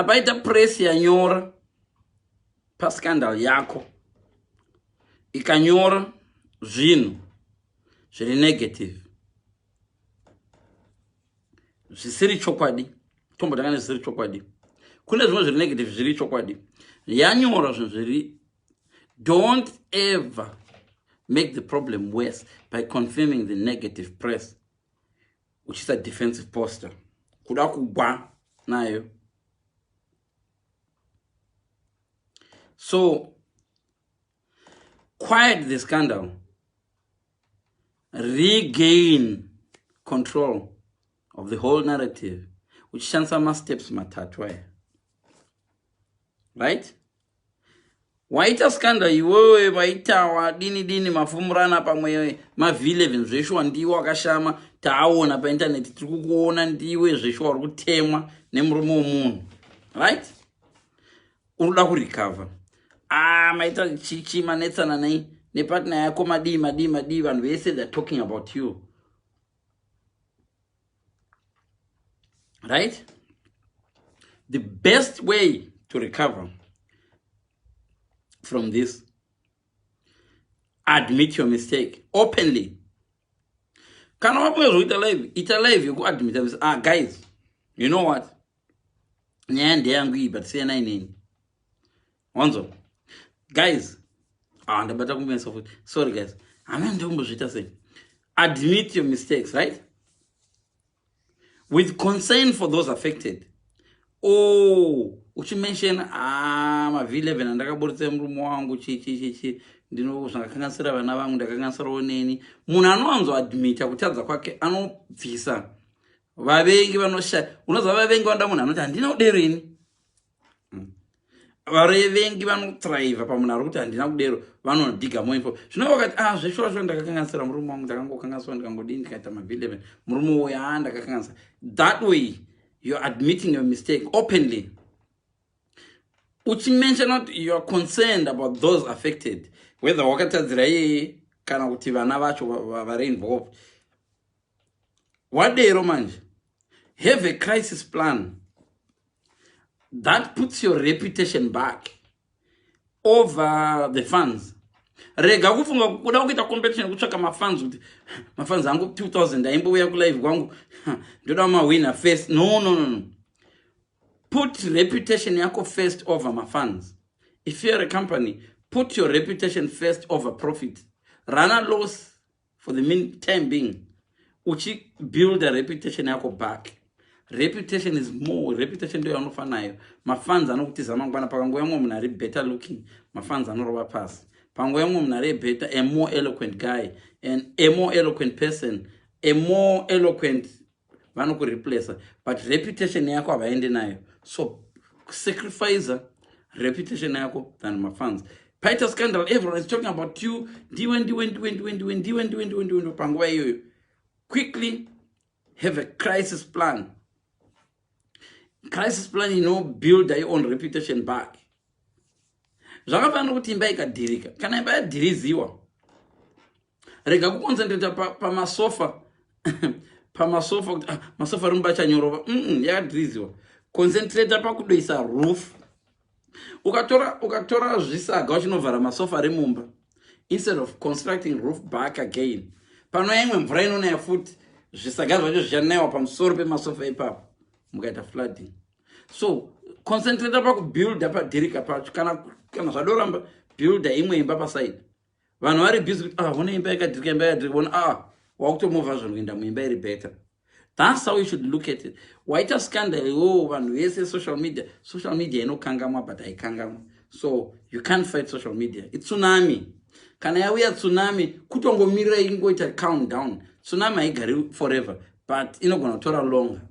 Apaita press yanyora pa scandal yako ikanyora zvinhu zviri negative zvisiri chokwadi tombotanga zvisiri chokwadi kune zvimwe zviri negative zviri chokwadi yanyora zvinhu zviri don't ever make the problem worse by confirming the negative press, which is a defensive posture. Kuda kugwa nayo. So, quiet the scandal. Regain control of the whole narrative, which shansama steps matatwe. Right? Waita scandal iwewe waitawa dini mafumurana pamwe mavhile vinhu zveshuwa ndiwe wakashama taona pa internet tiri kukuona ndiwe zveshuwa uri kutemwa nemurume womunhu, right? Unoda kurecover. Maita chichi manetsana nepartner yako madii vanhu vese they're talking about you, right? The best way to recover from this, admit your mistake openly. Kana wapo ita live you go admit this. Guys, you know what? Nyande yangu hii but say nini. Wanzo. Guys, ndabata kumbenza futhi. Sorry guys. Ndombo zvita say. Admit your mistakes, right? With concern for those affected. Uchi mention mavhile vena ndakaburitse murume wangu chi ndino zvakakanganisira vana vangu ndakakanganisira oneni. Munhu anowanzo admita kutadza kwake anobvisa vavengi vanosha. Unoziva vavengi wanda munhu anoti handina kudero ini. Varevengi vanothrive pamunhu ari kuti handina kudero vanodhiga more info. Zvino wakati zveshuwa ndakakanganisira murume wangu ndakangokanganiswa ndikangodini ndikaita mavhile vena murume uya ndakakanganisira. That way you're admitting your mistake openly. Which mention not you are concerned about those affected, whether wakatadzira yeye kana kuti vana vacho vari involved. Wadero manje, have a crisis plan that puts your reputation back over the funds. Rega kufunga kuda kuita competition kutsvaka mafunds kuti mafunds angu 2000 aimbouya kulive kwangu ndoda mawinner first. No. Put reputation yako first over my funds. If you're a company, put your reputation first over profit. Run a loss for the meantime being. Uchi build a reputation yako back. Reputation is more. Reputation do yanofa nayo. My funds anokuti mangwana pakango yangu mnari better looking. My funds anoroba pass. Pango yangu mnari better, a more eloquent guy, and a more eloquent person, a more eloquent vanoku replace. But reputation yako abaende nayo. So sacrifice reputation yako than my fans. Paita scandal, everyone is talking about you. Quickly have a crisis plan. Crisis plan, build your own reputation back. Zvakafana kuti imba ikadirika. Kana imba yadiriziwa. Rega kuconcentrate pa masofa. Pa masofa, masofa rumba chanyorova. Yakadiriziwa. Concentrate pakudoisa roof. Ukatora zvisaga uchinovhara masofa remumba instead of constructing roof back again. Pano imwe mvura inonaya futi zvisaga zvacho zvichanaiwa pamusoro pemasofa ipapo mukaita flooding. So concentrate pakubuilda padhirika pacho. Kana zvadoramba builda imwe imba paside. Vanhu vari busy kuti one imba yakadhirika imba yakadhirika ona wakutomovha zvinhu kuenda muimba iri better. That's how you should look at it. Waita scandal, vanhu vese social media inokangamwa but haikangamwa. So you can't fight social media. It's tsunami. Kana yauya tsunami kutongomirira ingoita countdown. Tsunami haigari forever but inogona kutora longer.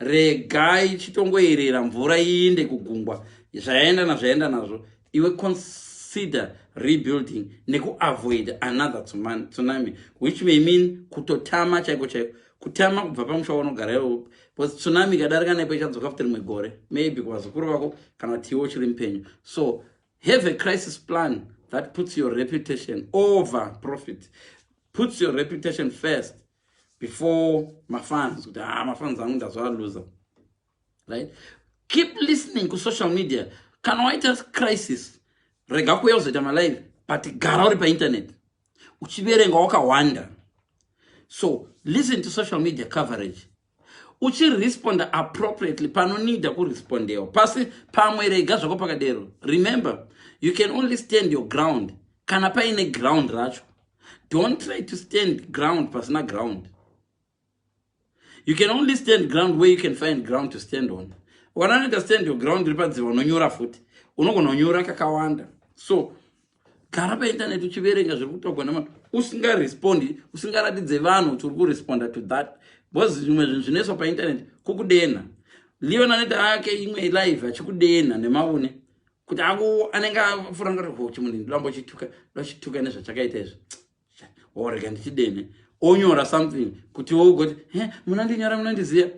Regai chitongoerera mvura iende kugungwa. Zvaenda nazvo. Iwe consider rebuilding neku avoid another tsunami, which may mean kutotama chaiko. Kutama kubva pamusha unogara iwo. Because tsunami kadarika nepo ichadzoka futi rimwe gore. Maybe kwazukuru vako kana kuti iwo chiri mpenyu. So have a crisis plan that puts your reputation over profit. Puts your reputation first before my fans. My fans are loser. Right? Keep listening to social media. Kana waita crisis rega kuuya kuzoita malive but gara uri painternet uchiverenga wakawanda. So listen to social media coverage. Respond appropriately panonida kurespondewa pasi pamwe rega zvako pakadero. Remember, you can only stand your ground kana paine ground racho. Don't try to stand ground pasina ground. You can only stand ground where you can find ground to stand on. When I understand your ground, unonyora futi. Unogonyora kakawanda. So, gara pa internet uchiverenga zviri kutogwa navanhu usingarespondi, usingaratidze vanhu kuti uri kuresponda to that. Because zvimwe zvinhu zvinoiswa pa internet kukudena. Liona neta yake imwe live achikudena nemaune kuti anenge afuranga kuti munhu ndirambo chituka nezvachakaita izvi. Orega ndichidene. Onyora something kuti wogoti munandinyora munandiziya.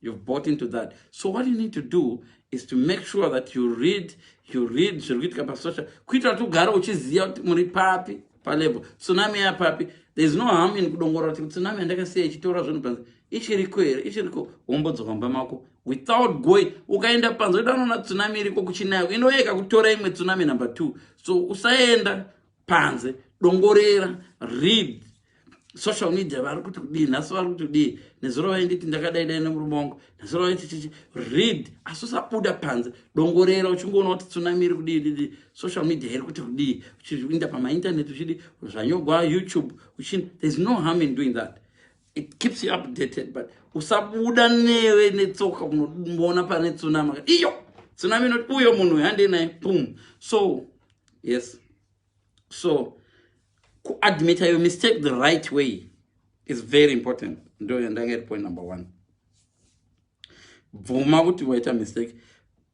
You've bought into that. So what you need to do is to make sure that you read zviri pa social kuitira kuti ugare uchiziya kuti muri papi pa level. Tsunami ya papi. There's no harm in kudongora kuti tsunami yandakasiya ichitora zvinhu panze ichiriko wombodzoka mako without going ukaenda panze unoona tsunami iriko kuchinayo inoyeka kutora imwe tsunami number 2. So usaenda panze, dongorera, read social media vari kuti kudii nhasi vari kuti kudii nezuro vainditi ndakadaidai nemurume wangu nezuro vaiti read asi usabuda panze dongorera uchingoona kuti tsunami iri kudii social media iri kuti kudii uchiinda pamainternet uchidi zvanyogwa YouTube there's no harm in doing that. It keeps you updated, but usabuda newe netsoka kunoona pane tsunami iyo tsunami inoti uyo munhu hande naye boom. So yes, so admit your mistake the right way is very important. Ndo yandanga point number 1. Bvuma kuti waita mistake.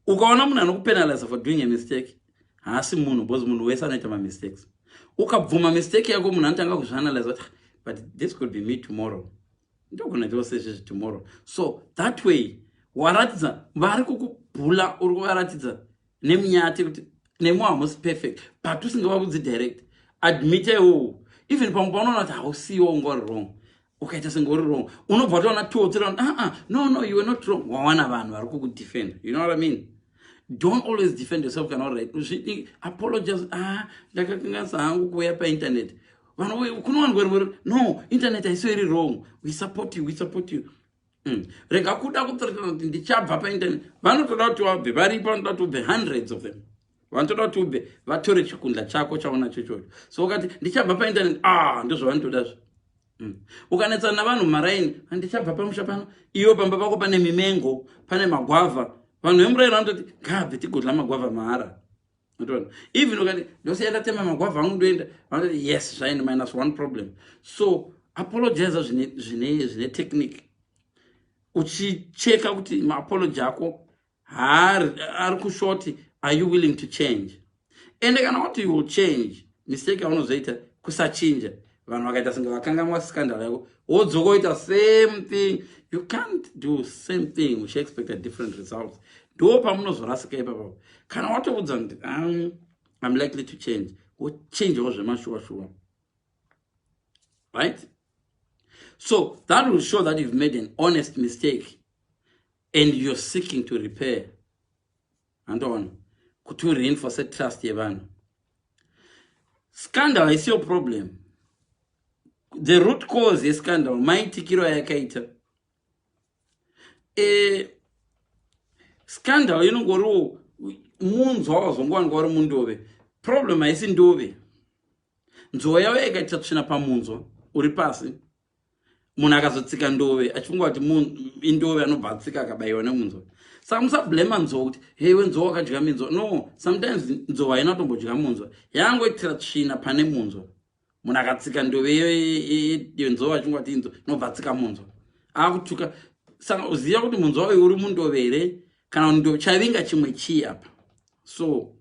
Ukaona munhu anokupenalize for doing a mistake, haasi munhu because munhu wese anoita ma mistakes. Ukabvuma mistake yako munhu anotanga kuzvianalyze but this could be me tomorrow. Ndogona ndosezve tomorrow. So that way waratidza vari kukubhula uri kuvaratidza nemunyati kuti nemu hamusi perfect but usingavabudzi direct. Admit even pamupanoona kuti hausiwo ungori wrong ukaita sengori wrong unobva taona 2 or 3 no you were not wrong wawana vanhu vari kukudefend. You know what I mean? Don't always defend yourself kana right. Apologize. Ndakakanganisa hangu kuuya painternet vanhu kuno vanhu no internet haisiyo iri wrong, we support you. Rega kuda kutsaritana kuti ndichabva painternet vanotoda kuti wabve varipo vanotoda kuti ubve hundreds of them. Vantoda kuti ubve vatore chikundla chako chaona chochocho. So ukati ndichabva painternet ndizvo vanotodazvo. Ukanetsana navanhu maraini ndichabva pamusha pano iwo pamba pako pane mimengo pane magwavha vanhu vemuraini vanototi ngabve tigodla magwavha mahara. Even ukati ndosienda tema magwavha angu ndoenda vanototi yes zvaine -1 problem. So apologize zvine technique uchicheka kuti maapology ako ari kushoti. Are you willing to change? And kana kuti you will change, mistake yaunozoita kusachinja vanhu vakaita senge vakangamwa scandal yako wodzokoita same thing. You can't do same thing which expect a different result. Ndo pamunozorasika ipapo. Kana watobudza kuti I'm likely to change, wochangewo zvemashuwa. Right? So that will show that you've made an honest mistake and you're seeking to repair. And on. To reinforce trust yevanhu. Scandal is your problem. The root cause is scandal. Maitikiro yakaita. Scandal inongoro munzwa wazongwa ngori mundove. Problem haisi ndove. Nzwa yawe yakaita tsvina pamunzwa uri pasi. Munhu akazotsika ndove achifungwa kuti indove anobva atsika akabayiwa nemunzwa. Saka musablema nzou kuti hewe nzou wakadya minzwa. No, sometimes nzou haina kutombodya munzwa. Yangoitira tsvina pane munzwa. Munhu akatsika ndove yenzou achingwa kuti inzwa inobva atsika munzwa. Akutuka. Saka uziya kuti munzwa wawe uri mundove here kana ndove chavinga chimwe chii apa. So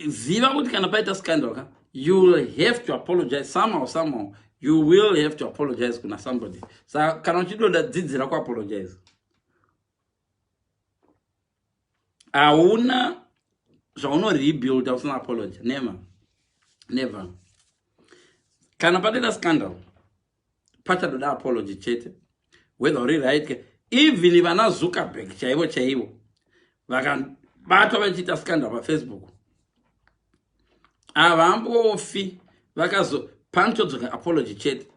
ziva kuti kana paita scandal you will have to apologize somehow. You will have to apologize to somebody. So, kana uchidonda dzidzira ku apologize. Auna zvauno rebuild usina apology. Never. Kana padera scandal. pachatoda apology chete whether uri right even vana Zuckerberg chaivo vakabatwa vachiita scandal paFacebook avambofi panotodzoka apology chete.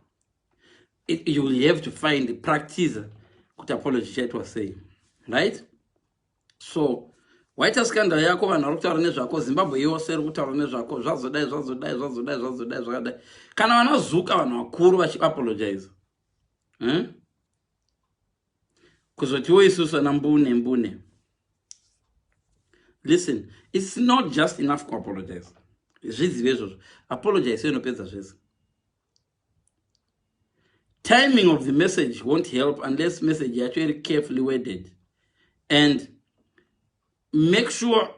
You will have to find the practice kuti apology chaitwa sei, right? So waita scandal yako vanhu vari kutaura nezvako, Zimbabwe yose iri kutaura nezvako, zvazodai zvakadai. Kana vanozuka vanhu vakuru vachiapologize kuzotiwo isusu ana mbune. Listen, it's not just enough to apologize. Zvizive izvozvo, apologize inopedza zvese. Timing of the message won't help unless message is actually carefully worded. And make sure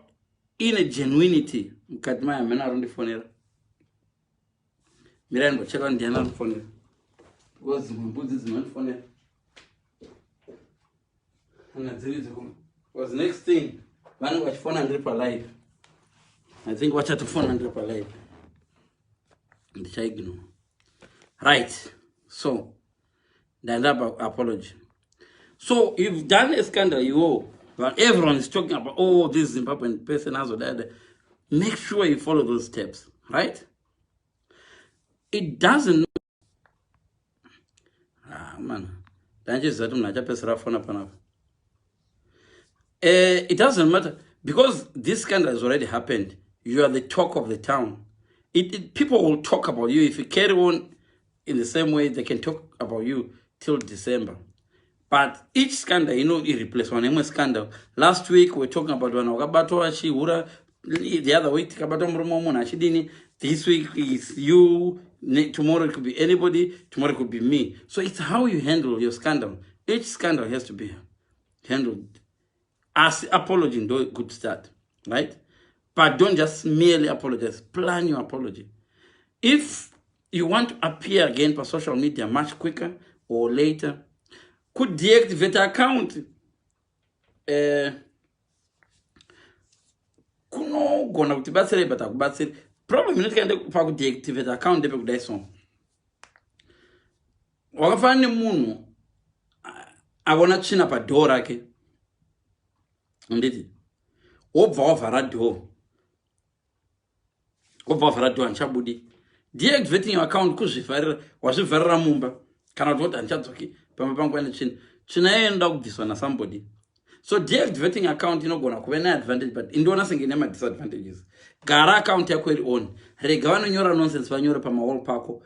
in a genuinity. Mkatimaya mena arundi fonera. Mira nbo chela ndiana arundi fonera. Gozi mbuzi zimarundi fonera. Was next thing. Vanu wachifona ndiri pa live. I think wachatofona ndiri pa live. Ndichaignore. Right. So, that's about apology. So, you've done a scandal, everyone is talking about, oh, this Zimbabwean person has that. Make sure you follow those steps, right? It doesn't. It doesn't matter because this scandal has already happened. You are the talk of the town. People will talk about you if you carry on in the same way. They can talk about you till December. But each scandal, it replaces one scandal. Last week we were talking about the other week this week is you, tomorrow it could be anybody, tomorrow it could be me. So it's how you handle your scandal. Each scandal has to be handled as apology. Do a good start, right? But don't just merely apologize. Plan your apology. If you want to appear again for social media much quicker or later, could deactivate the account. Kuno gona kuti batsire bata kubatsire. Problem inotika ende kupa ku deactivate account depe kudai so. Wakafana nemunhu avona tsvina pa door rake. Nditi. Obva wavhara door. Obva wavhara door anchabudi. Deactivating your account kuzvivharira, wazvivharira mumba. Kana kuti anchadzoki pamba pangu ane tsvina yoenda kubviswa na somebody. So deactivating account inogona kuve advantage, but indiona senge ine disadvantages. Gara account yako iri on. Rega vanonyora nonsense vanyora pamawall pako.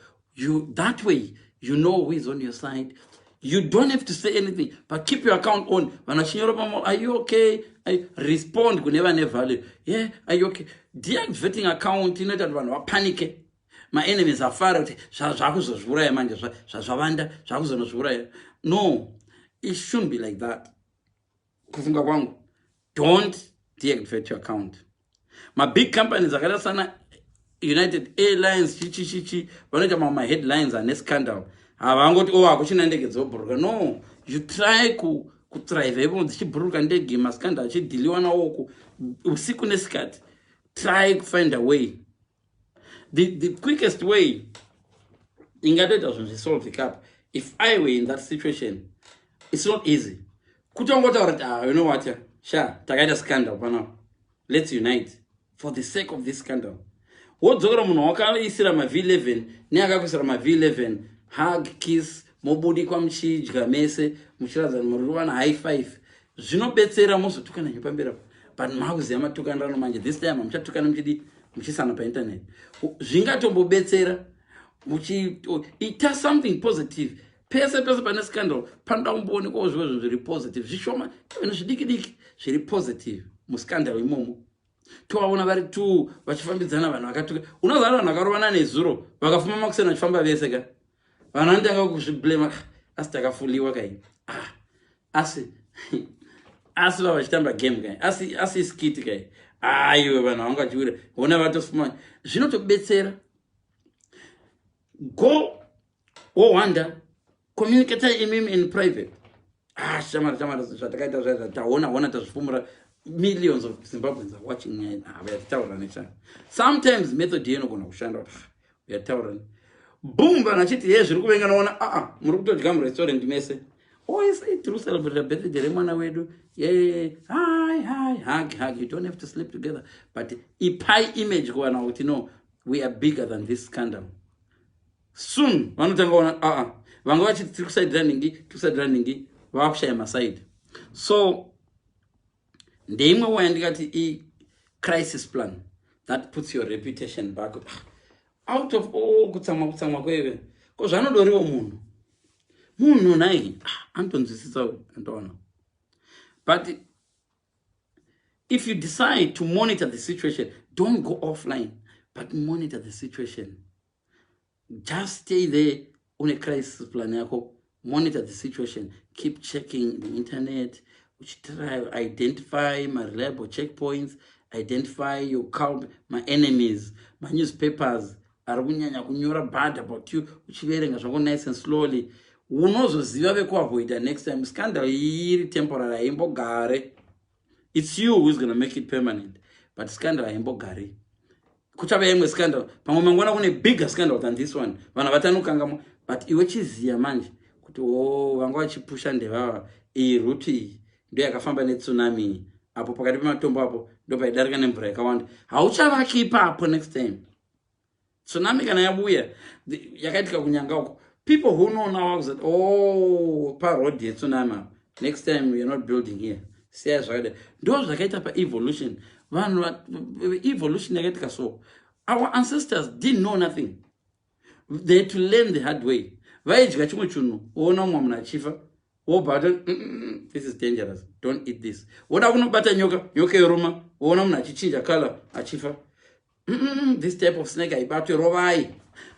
That way you know who is on your side. You don't have to say anything, but keep your account on. Vanachinyora pamawall, are you okay? Respond kuneva ne value. Yeah, are you okay? Deactivating account inoita kuti vanhu vapanike. My enemies are far out. No, it shouldn't be like that. Don't deactivate your account. My big companies are United Airlines, my headlines are scandal. No, you try to thrive. Try to find a way. The quickest way to solve the gap. If I were in that situation, it's not easy. You know what? Sure, tagada scandal. Let's unite for the sake of this scandal. What V11, V11, hug, kiss, mobudi kwa mchi, jigamese, mchiraza muruwana, high five. Betera moso tukana nyupambira. But mauzi ama tukana no manje. This time I'm tukana mchidi mchisana pa internet. Jingatombo betera. It does something positive. Pesa pane scandal. Panda umboni kwa uzwezo ziri positive. Zishoma, shidiki, shiri positive. Muskandal imomo. Tuwaona vari tu, wachifambizana vana wakatuka. Unazara nakarowana nezuro. Wakafuma makusena wachifamba veseka. Vanandanga kuzviblema. Asi takafuliwa kai. Asi vachitamba game kai. Asi skit kai. Iwe vana wanga chiwira. Una vatofuma. Zvinotobetsera. Go wonder. Communicate in private. Shamara, millions of Zimbabweans are watching. Sometimes method we are telling. boom vanachiti ye zviri kuvenga naona muri kutodya murestaurant mese tiri kucelebrate birthday remwana wedu hug you don't have to sleep together but ipai image kuvanhu kuti no we are bigger than this scandal soon vanotanga kuona vanga vachiti tiri kusaidira ningi vava kushaya masaidi so ndeimwe wayandikati crisis plan that puts your reputation back out of all kutsamwa kweve ko zvanodoriwo munhu nai anotonzwisisa antoona but if you decide to monitor the situation, don't go offline but monitor the situation. Just stay there on a crisis plan yako, monitor the situation, keep checking the internet, which try identify my reliable checkpoints, identify your my enemies, my newspapers are kunyora bad about you, which very nice and slowly. Unozoziva vekuavoida next time scandal iri temporary aimbogare. It's you who's going to make it permanent, but scandal aimbogare. Kuchava yemwe scandal pamwe mangwana kune bigger scandal than this one vana vatanukanga but iwe chiziya manje kuti vanga vachipusha ndevava iyi ruti ndio yakafamba netsunami apo pakati pematombo apo ndo paidarika nemvura yakawanda hauchavaki ipapo next time tsunami kana yabuya yakaitika kunyanga uko people who know now that paroad yetsunami next time we are not building here siya zvakadai ndo zvakaita paevolution vanhu evolution yakaitika so our ancestors didn't know nothing. They had to learn the hard way. Vaidya chimwe chinhu woona mumwe munhu achifa wobata this is dangerous, don't eat this. Woda kunobata nyoka yoruma woona munhu achichinja color achifa this type of snake aibatwe rovai.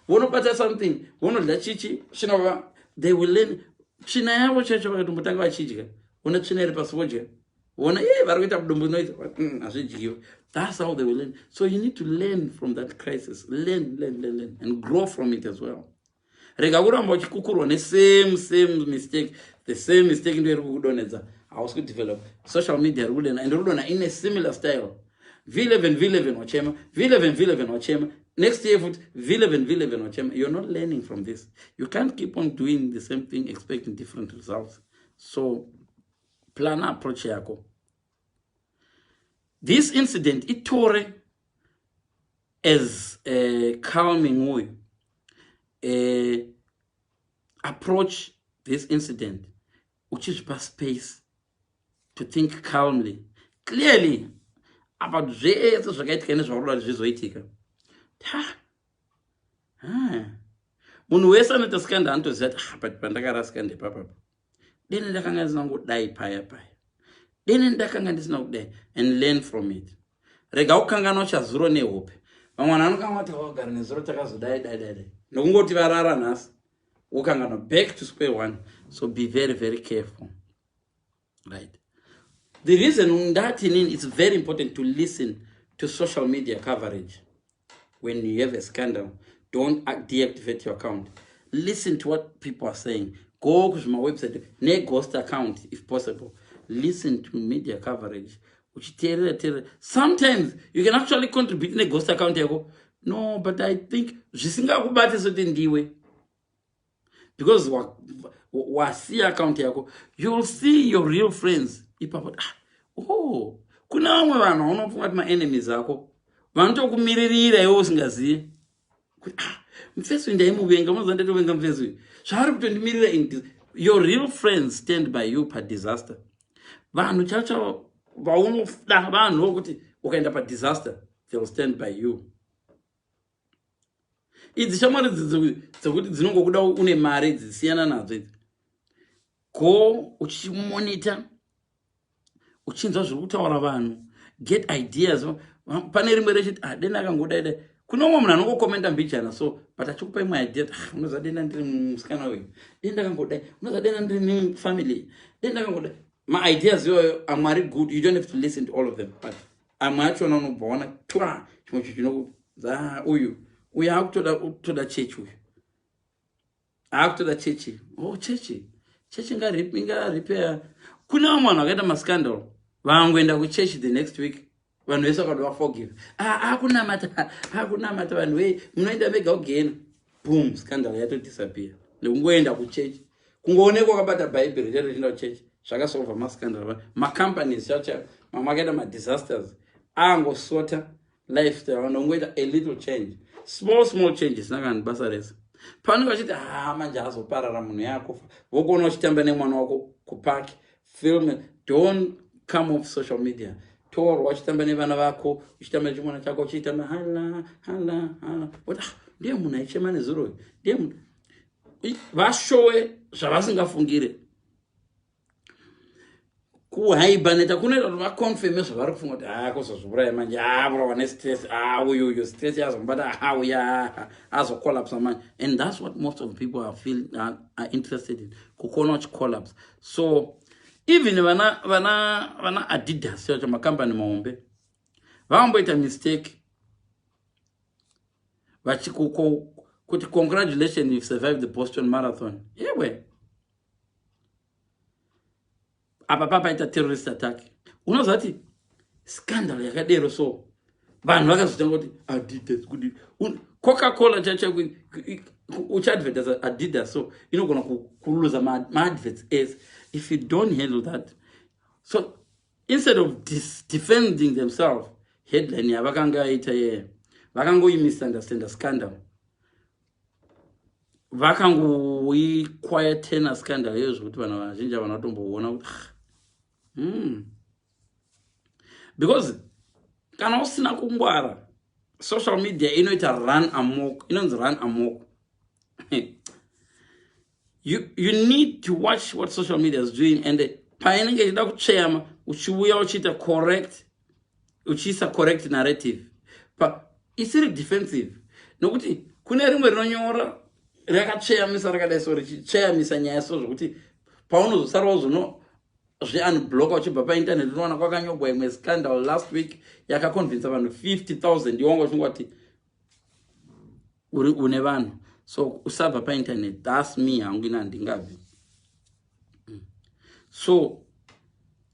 Wonobata something wonodya chichi chinova they will learn. China yavo chacho vakatombotanga vachidya wona tsvina iri pasi vodya wona vari kuita mudumbu noita hazvidyiwa. That's how they will learn. So you need to learn from that crisis. Learn, and grow from it as well. Rega kuramba uchikukurwa ne same mistake. The same mistake ndo iri kukudonedza. I was going to develop social media rule and rule in a similar style. V11 wachema, V11 wachema. Next year V11 wachema. You're not learning from this. You can't keep on doing the same thing expecting different results. So plan approach yako. This incident, it tore as a calming way. Approach this incident, which is for space to think calmly, clearly about munhu wese anotoskanda anotoziva kuti but pandakaraskande papapa deni ndakanga ndisina kudai paya deni ndakanga ndisina kudai and learn from it. Rega ukangana uchazuro nehope vamwe vanhu anokanga vati vagara nezuro takazodai nokungoti varara nhasi ukangana back to square one. So be very careful, right? The reason that it's very important to listen to social media coverage when you have a scandal. Don't deactivate your account. Listen to what people are saying. Go to my website, ghost account if possible. Listen to media coverage. Sometimes you can actually contribute in a ghost account. No, but I think because wasi account you will see your real friends. Oh, kuna vamwe vanhu unofunga kuti maenemies ako vanotokumiririra iwe usingazivi mufesi uyu ndaimuvenga unoziva ndatovenga mufesi uyu zvaari kutondimirira. Your real friends stand by you padisaster. Vanhu chacho vaunoda vanhu vokuti ukaenda padisaster they will stand by you. Idzi shamwari dzekuti dzinongokuda une mari dzisiyana nadzo idzi. Go uchimonita uchinzwa zviri kutaura vanhu, get ideas. Pane rimwe rechiti deni akangodai kuna umwe munhu anongokomenda mbichana so but achikupa imwe idea unoziva denda ndiri musikana uyu denda akangodai unoziva denda ndiri nefamily denda akangodai maideas iyoyo amwe ari good. You don't have to listen to all of them but amwe achona unobva waona twa chimwe chinokuza uyu akutoda chechi uyu akutoda chechi chechi ngaripeya. Kuna vamwe vanhu vakaita mascandal vangoenda kuchechi the next week vanhu vese vakada vaforgive. Akunamata vanhu wei munoenda vega kugena boom, scandal yato disappear. Ungoenda kuchechi. Kungoonekwa kabata Bible chato chinda kuchechi. Zvakasolva mascandal. Companies chacha, makaita disasters. Angosota lifestyle ungoita a little change. Small changes nakani basa rese. Pane vachiti manje azoparara munhu yakufa. Vokuona uchitamba nemwana wako kupark, film, don't come off social media. Torwa uchitamba nevana vako, uchitamba chimwana chako uchitamba hala. But ndiye munhu aichema nezuro. Ndiye munhu vashowe zvavasingafungire. Kuhaibaneta kunoita kuti vaconfirme zvavari kufunga kuti kuzozviuraya manje vurawa nestress uyu stress yazombata uya azocollapse manje. And that's what most of the people are interested in, kukuona vachicollapse. So even vana Adidas chacho makampani mahombe vamboita mistake kuti congratulations, you've survived the Boston Marathon. Yewe apa papaita terrorist attack. Unozati scandal yakadero so vanhu vakazotanga kuti Adidas kuti Coca-Cola chacha uchadvertise Adidas, so inogona kuluza ma-adverts as if you don't handle that. So instead of defending themselves, headline yavakanga ita misunderstand a scandal. Vakangoiquietena scandal yeyo zvokuti vanhu vazhinji vanotomboona kuti because kana usina kungwara social media inoita run amok, inonzi run amok. You need to watch what social media is doing, and painenge ichida kuchema uchiuya uchiita correct narrative, but isiri defensive. Nokuti kune rimwe rinonyora rakacheyamisa rakadai so richicheyamisa nyaya so zvokuti paunozosarawo zvono zveunblocka uchibva painternet unoona kwakanyogwa imwe scandal last week yakaconvinsa vanhu 50,000 iwonga uchinga kuti une vanhu. So usabva painternet, that's me, hangu ina handingabvi. So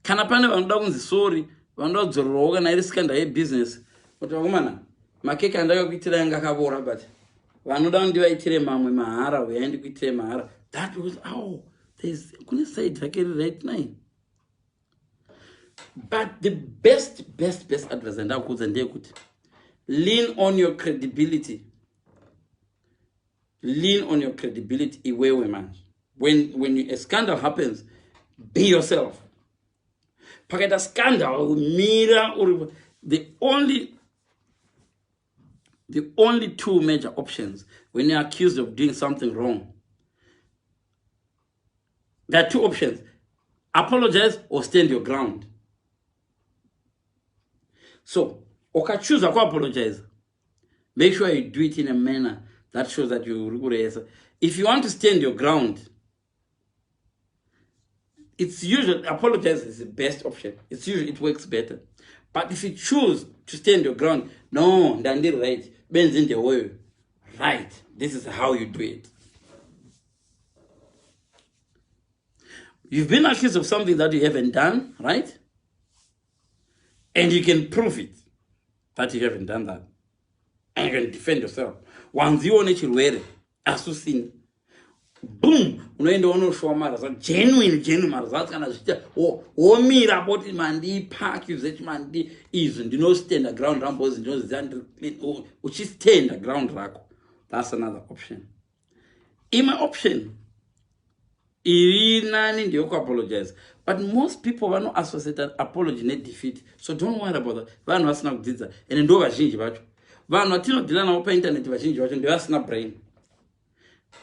kana pane vanoda kunzi sorry, vanoda kudzorerawo kana iri scandal yebusiness kuti vakomana makeke andakakuitira yanga akavora, but vanoda kundivaitire mamwe mahara, uyai ndikuitire mahara. That was there's kune side rake right now. But the best advice ndakudza ndeyekuti lean on your credibility. Lean on your credibility iwewe manje. When a scandal happens, be yourself. Pakata scandal mira the only two major options when you're accused of doing something wrong. There are two options: apologize or stand your ground. So, choose to apologize. Make sure you do it in a manner that shows that you regret. If you want to stand your ground, it's usually apologize is the best option. It's usually it works better. But if you choose to stand your ground, no, then did right, bends in the way. Right, this is how you do it. You've been accused of something that you haven't done, right? And you can prove it that you haven't done that. And you can defend yourself. Once you want to assassin, boom, unoenda unoshowa mara za genuine mara za kana zviita mira about mandi park usage mandi izvi ndino stand ground rambozi ndinoziva uchi stand ground rako. That's another option. My option nani ndiyo ku apologize, but most people vano associate apology ne defeat, so don't worry about that. Vanhu vasina kudzidza ende ndo vazhinji vacho. Vanhu vatinodhila navo pa internet vazhinji vacho ndiyo vasina brain.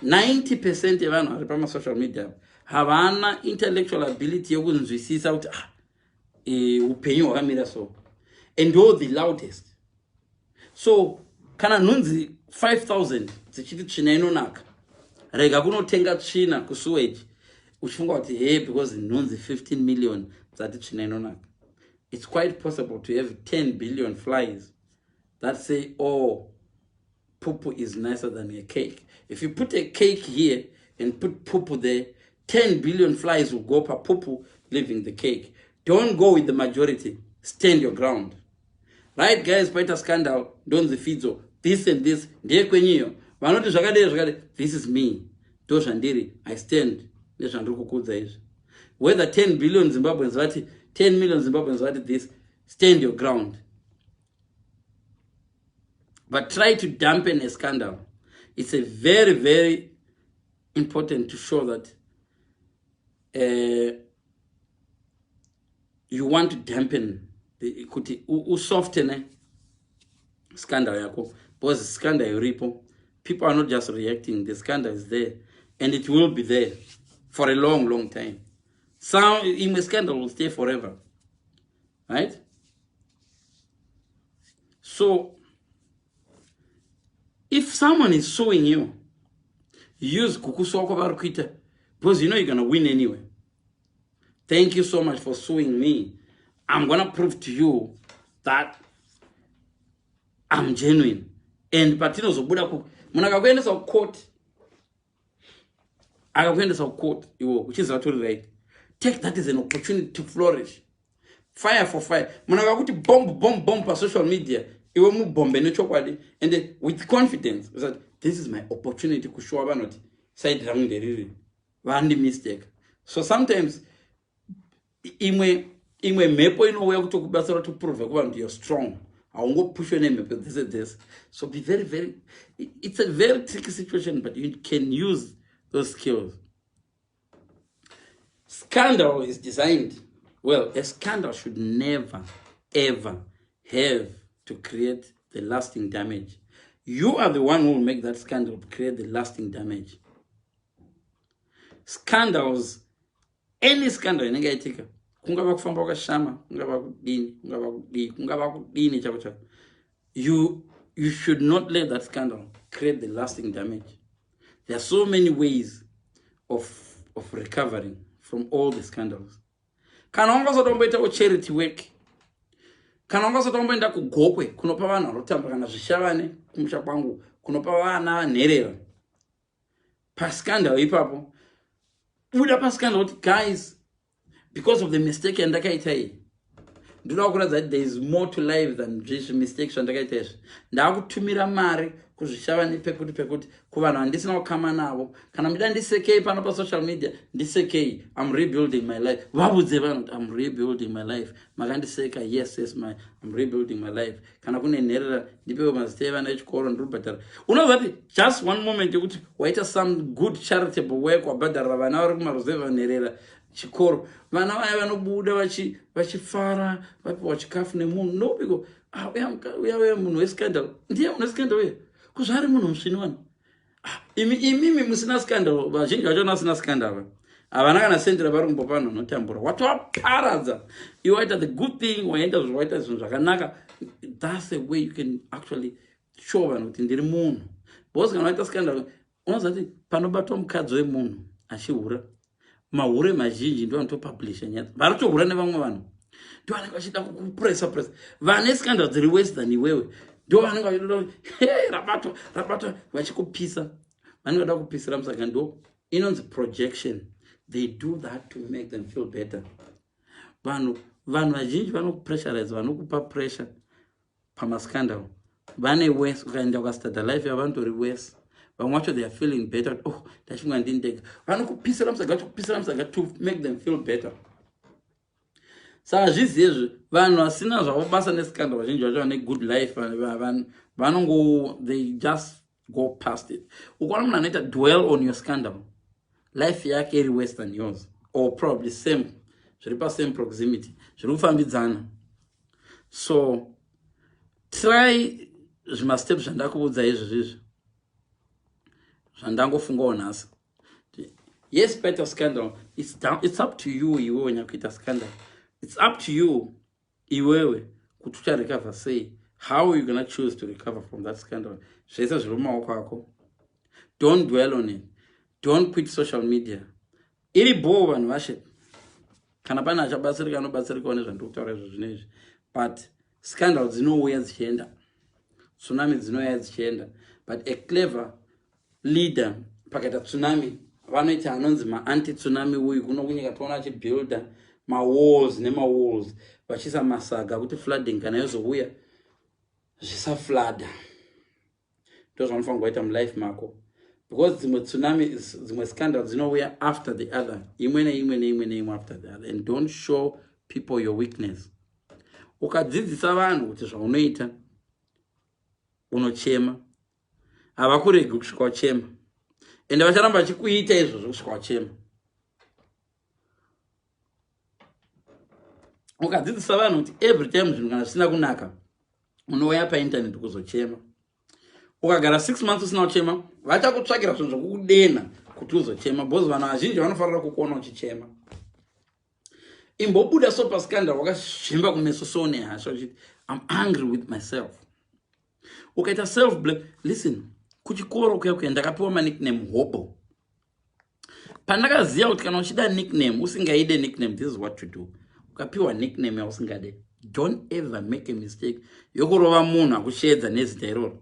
90% yevanhu vari pama social media havana intellectual ability yekunzwisisa kuti upenyu hwakamira so, and all the loudest. So kana nhunzi 5,000 dzichiti tsvina inonaka, rega kunotenga tsvina kusuwage uchifunga kuti because nhunzi 15 million dzati tsvina inonaka. It's quite possible to have 10 billion flies that say, poo is nicer than a cake. If you put a cake here and put poo there, 10 billion flies will go per poo leaving the cake. Don't go with the majority. Stand your ground. Right, guys? Paita scandal. Don't the fidzo. This and this. Ndiye kwenyeyo. vanoti zvakadei this is me ndozvandiri I stand nezvandiri kukudza izvi whether 10 billion Zimbabweans vati 10 million Zimbabweans vati this stand your ground but try to dampen a scandal. It's a very very important to show that you want to dampen the kuti soften scandal yako because scandal iripo. People are not just reacting, the scandal is there and it will be there for a long time. Some in the scandal will stay forever, right? So if someone is suing you, use kukusoko barukwita because you know you're gonna win anyway. Thank you so much for suing me. I'm gonna prove to you that I'm genuine. And patino zobuda ku munakakuendesa court. Akakuendesa court iwo which is actually right. Take that as an opportunity to flourish. Fire for fire. Munakakuti bomb pa social media. Iwe mu bombe no chokwadi and then with confidence that this is my opportunity to show about side wrong the really one mistake. So sometimes imwe mepo inowe kutokubasira to prove that you're strong. I won't push your name but this. So be very it's a very tricky situation, but you can use those skills. Scandal is designed well. A scandal should never ever have to create the lasting damage. You are the one who will make that scandal create the lasting damage. Scandals, any scandal inenge itika kungava kufamba kwashama kungava kudini chako you should not let that scandal create the lasting damage. There are so many ways of recovering from all the scandals. Kana ungazotomboita charity work, kana ungazotomboenda kugokwe kunopa vanhu vanotamba kana zvishavane kumusha kwangu kunopa vana nherera pascandal ipapo buda pascandal kuti guys because of the mistake yandakaita iyi ndoda kuratidza that there is more to life than just mistakes zvandakaita izvi ndakutumira mari kuzvishavane pekuti kuvanhu vandisina kukama navo kana muda ndisekei pano pasocial media ndisekei I'm rebuilding my life vabudze vanhu I'm rebuilding my life makandiseka yes I'm rebuilding my life kana kune nherera ndipewo mazita evana echikoro ndiribhadhara unobva kuti just one moment yekuti waita some good charitable work wabhadharira vana vari kumaruzeva nherera chikoro vana vaya vanobuda vachifara vapiwa chikafu nemunhu no because uya munhu wescandal ndiye munhu wescandal uye kuzvari munhu musvini wani imimi musina scandal vazhinji vacho vasina scandal havana kana sendera vari kumbopa vanhu vanotambura watovaparadza iwe waita the good thing waenda waita zvinhu zvakanaka. That's the way you can actually show vanhu kuti ndiri munhu because kana waita scandal unoziva kuti panobatwa mukadzi wemunhu achihura mahure mazhinji ndo anotopublisha nyaya vari tohura nevamwe vanhu ndo vanenge vachida kupressa vane scandal dziri worse than iwewe ndo vanenge vachida hey rabatwa vachikupisa vanenge vada kupisira musaka ndo inonzi projection. They do that to make them feel better. Vanhu vazhinji vanokupressurize vanokupa pressure pamascandal vane worse ukaenda ukastarta life yavantori worse vamwe vacho they are feeling better ndachimwa ndindega vanokupisira musaka to make them feel better. Saka zvizezvi vanhu vasina zvavo basa nescandal vazhinji vacho vane good life vanongo they just go past it. Ukaona munhu anoita dwell on your scandal life yake iri worse than yours or probably same zviri pasame proximity zviri kufambidzana. So try zvimasteps zvandakuudza izvizvi zvandangofungawo nhasi. Yes, better scandal. It's up to you iwewe wenyakuita scandal. It's up to you iwewe kuti ucharecover sei. How are you going to choose to recover from that scandal? Zvese zviri mumaoko ako. Don't dwell on it. Don't quit social media. Iri boo vanhu vashe. Kana pana achabatsirika anobatsirikawo nezvandikutaura izvo zvinezvi. But scandal dzinouya dzichienda. Tsunami dzinouya dzichienda. But a clever leader pakaita tsunami vanoita anonzi ma-anti-tsunami uyu kuno kunyika toona achibuilda ma-walls nema-walls vachisa masaga kuti flooding kana yozouya zvisaflooda. ndozvanofanira kuita mulife mako, because dzimwe tsunami, dzimwe scandals dzinouya after the other, imwe neimwe after the other, and don't show people your weakness. Ukadzidzisa vanhu kuti zvaunoita unochema, havakuregi kusvika uchema, ende vacharamba vachikuita izvozvo kusvika uchema. Ukadzidzisa vanhu kuti every time zvinhu kana zvisina kunaka unouya painternet kuzochema, ukagara 6 months usina kuchema, vachakutsvakira zvinhu zvokukudena kuti uzochema, because vanhu vazhinji vanofanira kukuona uchichema. Imbobuda so pascandal wakazvimba kumeso so nehasha uchiti I'm angry with myself. Ukaita self blame. Listen, kuchikoro kuya ndakapiwa nickname hobo. Pandakaziya kuti kana uchida nickname usingaide nickname, this is what to do. Ukapiwa nickname yausingade, don't ever make a mistake yokurova munhu akushedza nezita iroro.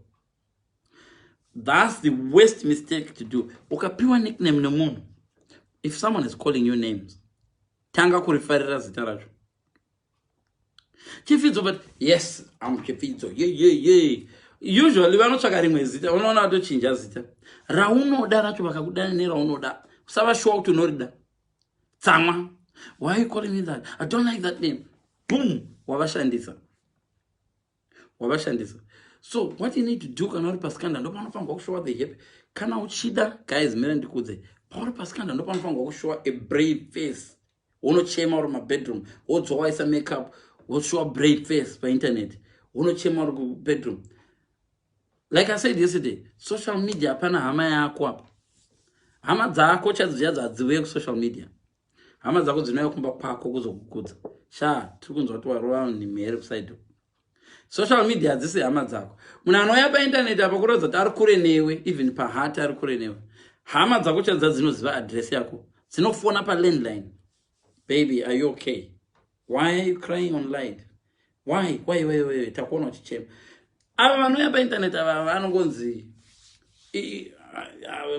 That's the worst mistake to do. Ukapiwa nickname nemunhu, if someone is calling you names, tanga kurifarira zita racho. Chifidzo, but yes, I'm Chifidzo. Yeah. Usually vanotsvaka rimwe zita, unoona vatochinja zita. Raunoda racho vakakudana neraunoda. Usava sure kuti unorida. Tsamwa. Why are you calling me that? I don't like that name. Boom! Wavashandisa. So what you need to do kana uri paskanda ndo panofanirwa kushowa the hip. Kana uchida, guys, mira ndikudze. Pauri paskanda ndo panofanirwa kushowa a brave face. Unochema uri mabedroom, wodzowaisa makeup, woshowa brave face pa internet. Unochema uri bedroom. Like I said yesterday, social media hapana hama yako apa. Hama dzako chadziya dzadziwe ku social media. Hama dzako dzinouya kumba kwako kuzokukudza. Tiri kunzwa kuti warova nimhere kuside. Social media hadzisi hama dzako. Munhu anouya pa internet apa kurodza kuti ari kure newe, even pahati ari kure newe. Hama dzako chadziya dzinoziva address yako. Dzinofona pa landline. Baby, are you okay? Why are you crying online? Why? Takuona uchichema. Ava vanouya pa internet ava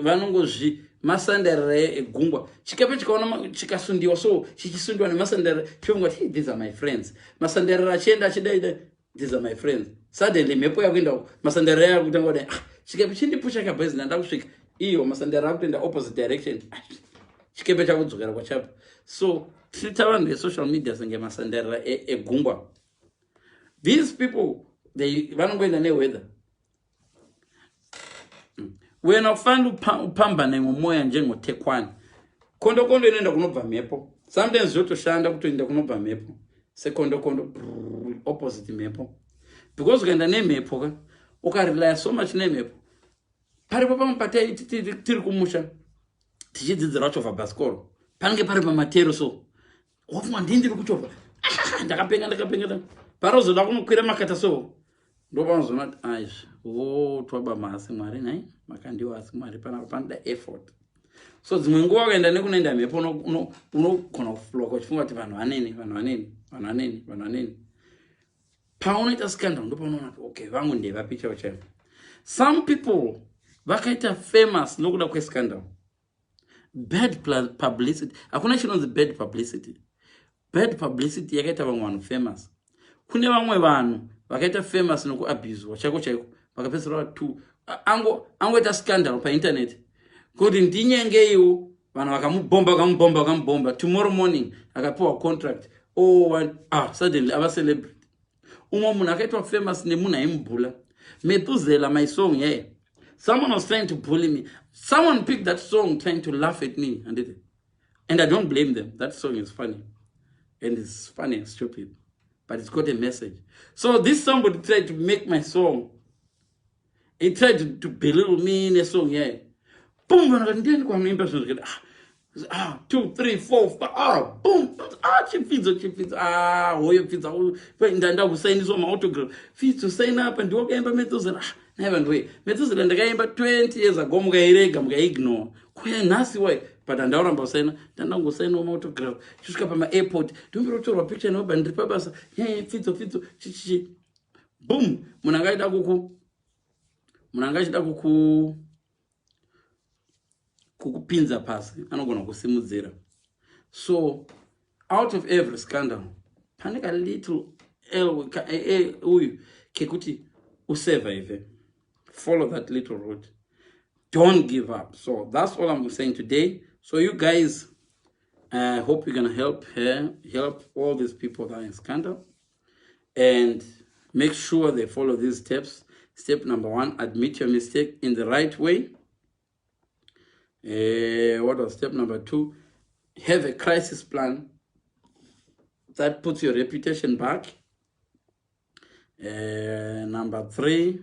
vanongozvi masanderere egungwa. Chikepe chikaona chikasundiwa so chichisundiwa nemasandere chivonga kuti these are my friends. Masanderere achienda achidaida these are my friends. Suddenly mhepo yakuenda masanderere yakutanga kuti chikepe chindipusha kabhezi ndakusvika. Iyo masanderere akuenda opposite direction. Chikepe chakudzokera kwachapo. So treat vanhu social media senge masanderere egungwa. These people vanongoenda neweather. Wena ufanda upambana imwe njengotekwani. Kondo inoenda kunobva mhepo. Sometimes yotoshanda kutoenda kunobva mhepo. Sekondo opposite mhepo. Because ukaenda nemhepo ka ukarely so much nemhepo. Paripo pamupata tiri kumusha. Tichidzidzira kuchovha bhasikoro. Panenge pari pamatero so. Wafunga ndiri kuchovha. Ndakapenga. Parozoda kunokwira makata so. Ndopanozona twaba masi Mwari nai makandiwa asi Mwari panoda effort. So dzimwe nguva ukaenda nekunoenda mhepo unogona kufloka uchifunga kuti vanhu vaneni. Paunoita scandal ndopaunoona kuti okay, vangu ndevapi chaivo. Some people vakaita famous nokuda kwescandal. Bad publicity. Hakuna chinonzi bad publicity. Bad publicity yakaita vamwe vanhu famous. Kune vamwe vanhu vakaita famous nokuabuse chaiko vakapedzisira tu angoita scandal pa internet kuti ndinyengeiwo vanhu vakamubomba tomorrow morning akapiwa contract suddenly ava celebrity. Umwe munhu akaitwa famous nemunhu aimubhula. Methuselah, my song here, someone was trying to bully me. Someone picked that song trying to laugh at me and I don't blame them. That song is funny and it's funny and stupid, but it's got a message. So this somebody tried to make my song. He tried to belittle me in a song, yeah. Boom, 2, 3, 4, 5, boom, Chipfizo, hoyo Pfizo, ndanda kusainiso autograph. Pfizo sign up and walk emba Methuselah. Never way. Methuselah ndakaimba 20 years ago mukaignore. Kuya nasi way. But andauramba usaina, ndandangosaina autograph. Chisvika pama airport, ndombirotorwa picture no bandri pabasa. Pfizo, chichi. Boom, munangaida kukupinza pasi, anogona kusimudzira. So out of every scandal, pane a little uyu kekuti usurvive. follow that little route. Don't give up. So that's all I'm saying today. So you guys, I hope you're gonna help her, help all these people that are in scandal, and make sure they follow these steps. Step number 1, admit your mistake in the right way. What was step number 2? Have a crisis plan that puts your reputation back. Number 3,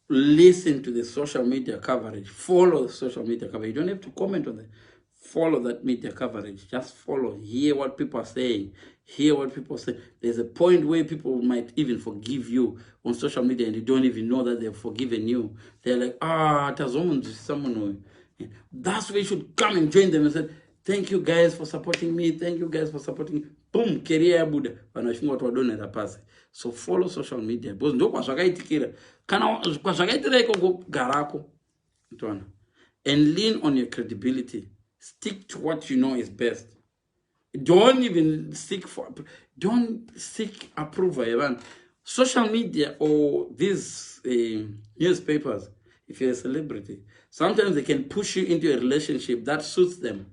listen to the social media coverage. Follow the social media coverage. You don't have to comment on it. Follow that media coverage. Just follow. Hear what people are saying. Hear what people say. There's a point where people might even forgive you on social media and you don't even know that they've forgiven you. They're like, someone. That's where you should come and join them and say, thank you guys for supporting me. Thank you guys for supporting me. Boom, career Buddha. So follow social media. Because ndo kwa zvakaitikira. Kana kwa zvakaitira iko garako. And lean on your credibility. Stick to what you know is best. Don't even don't seek approval, Evan. Social media or these newspapers, if you're a celebrity, sometimes they can push you into a relationship that suits them.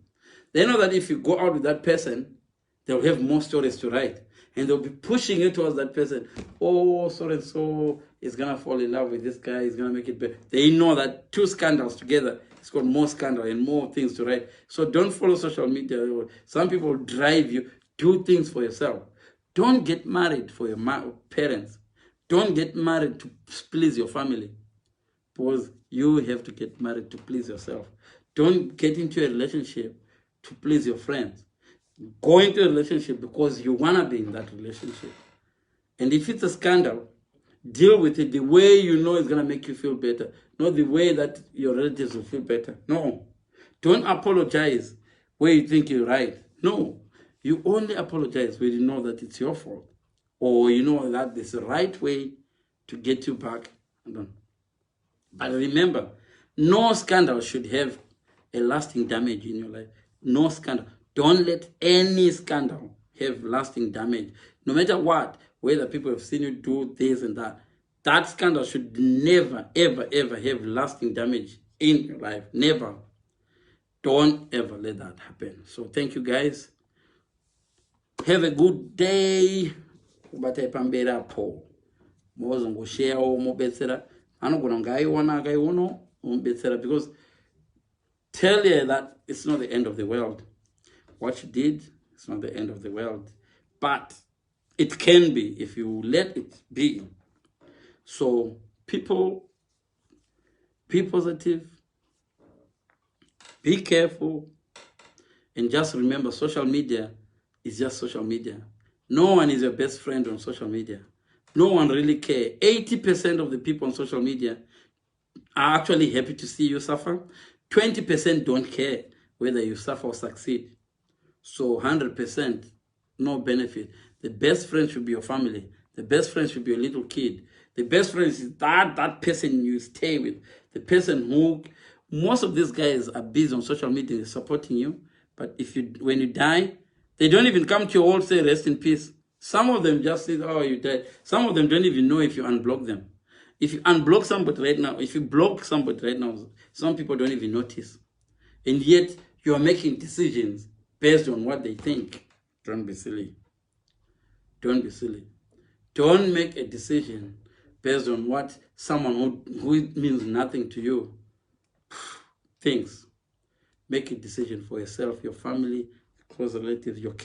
They know that if you go out with that person, they'll have more stories to write. And they'll be pushing you towards that person. Oh, so-and-so is going to fall in love with this guy. He's going to make it better. They know that 2 scandals together, it's got more scandal and more things to write. So don't follow social media. Some people drive you. Do things for yourself. Don't get married for your parents. Don't get married to please your family. Because you have to get married to please yourself. Don't get into a relationship to please your friends. Go into a relationship because you want to be in that relationship. And if it's a scandal, deal with it the way you know it's going to make you feel better. Not the way that your relatives will feel better. No. Don't apologize where you think you're right. No. You only apologize when you know that it's your fault. Or you know that there's a right way to get you back. But remember, no scandal should have a lasting damage in your life. No scandal. Don't let any scandal have lasting damage. No matter what, whether people have seen you do this and that, that scandal should never, ever, ever have lasting damage in your life. Never. Don't ever let that happen. So thank you guys. Have a good day. Because tell you that it's not the end of the world. What you did, it's not the end of the world. But it can be if you let it be. So people, be positive, be careful, and just remember social media is just social media. No one is your best friend on social media. No one really cares. 80% of the people on social media are actually happy to see you suffer. 20% don't care whether you suffer or succeed. So 100%, no benefit. The best friend should be your family. The best friend should be your little kid. The best friend is that person you stay with. The person who, most of these guys are busy on social media supporting you. But when you die, they don't even come to your wall say rest in peace. Some of them just say, oh, you died. Some of them don't even know if you unblock them. If you unblock somebody right now, if you block somebody right now, some people don't even notice. And yet, you are making decisions based on what they think. Don't be silly. Don't be silly. Don't make a decision based on what someone who means nothing to you thinks. Make a decision for yourself, your family, close relatives, your kids.